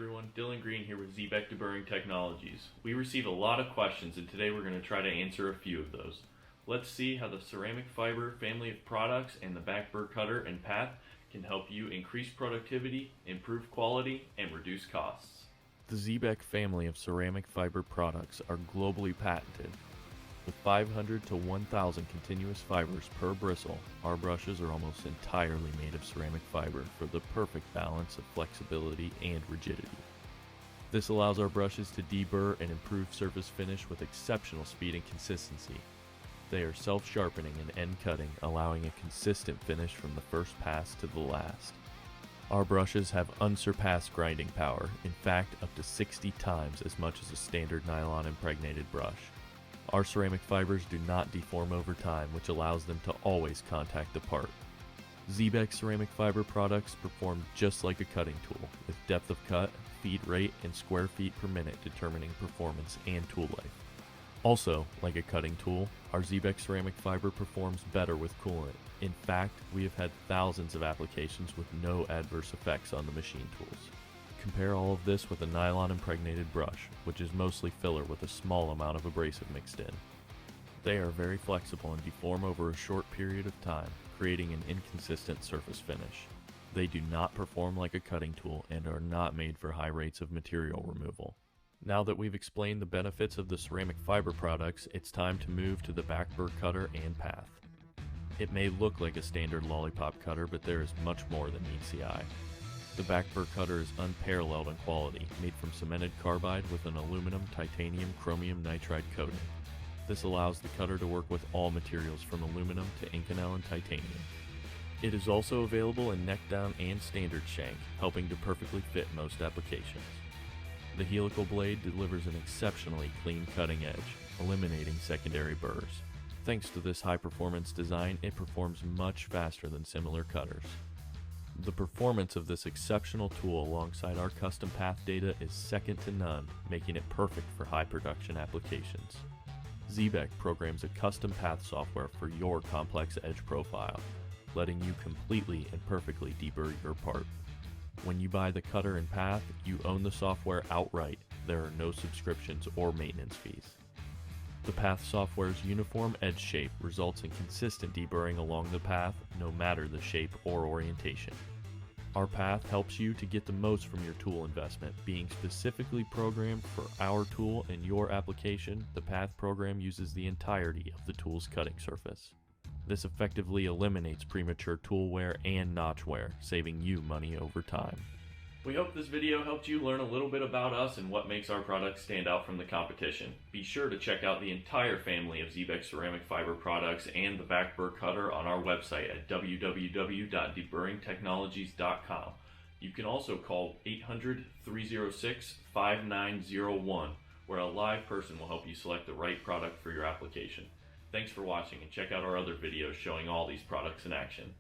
everyone, Dylan Green here with Xebec Deburring Technologies. We receive a lot of questions and today we're going to try to answer a few of those. Let's see how the ceramic fiber family of products and the back burr cutter and path can help you increase productivity, improve quality, and reduce costs. The Xebec family of ceramic fiber products are globally patented. With 500 to 1,000 continuous fibers per bristle, our brushes are almost entirely made of ceramic fiber for the perfect balance of flexibility and rigidity. This allows our brushes to deburr and improve surface finish with exceptional speed and consistency. They are self-sharpening and end-cutting, allowing a consistent finish from the first pass to the last. Our brushes have unsurpassed grinding power, in fact up to 60 times as much as a standard nylon impregnated brush. Our ceramic fibers do not deform over time, which allows them to always contact the part. Xebec ceramic fiber products perform just like a cutting tool, with depth of cut, feed rate, and square feet per minute determining performance and tool life. Also, like a cutting tool, our Xebec ceramic fiber performs better with coolant. In fact, we have had thousands of applications with no adverse effects on the machine tools. Compare all of this with a nylon impregnated brush, which is mostly filler with a small amount of abrasive mixed in. They are very flexible and deform over a short period of time, creating an inconsistent surface finish. They do not perform like a cutting tool and are not made for high rates of material removal. Now that we've explained the benefits of the ceramic fiber products, it's time to move to the back burr cutter and path. It may look like a standard lollipop cutter, but there is much more than meets the eye. The back burr cutter is unparalleled in quality, made from cemented carbide with an aluminum, titanium, chromium nitride coating. This allows the cutter to work with all materials from aluminum to Inconel and titanium. It is also available in neck down and standard shank, helping to perfectly fit most applications. The helical blade delivers an exceptionally clean cutting edge, eliminating secondary burrs. Thanks to this high-performance design, it performs much faster than similar cutters. The performance of this exceptional tool alongside our custom path data is second to none, making it perfect for high production applications. Xebec programs a custom path software for your complex edge profile, letting you completely and perfectly deburr your part. When you buy the cutter and path, you own the software outright. There are no subscriptions or maintenance fees. The path software's uniform edge shape results in consistent deburring along the path, no matter the shape or orientation. Our path helps you to get the most from your tool investment. Being specifically programmed for our tool and your application, the path program uses the entirety of the tool's cutting surface. This effectively eliminates premature tool wear and notch wear, saving you money over time. We hope this video helped you learn a little bit about us and what makes our products stand out from the competition. Be sure to check out the entire family of Xebec ceramic fiber products and the back burr cutter on our website at www.deburringtechnologies.com. You can also call 800-306-5901, where a live person will help you select the right product for your application. Thanks for watching, and check out our other videos showing all these products in action.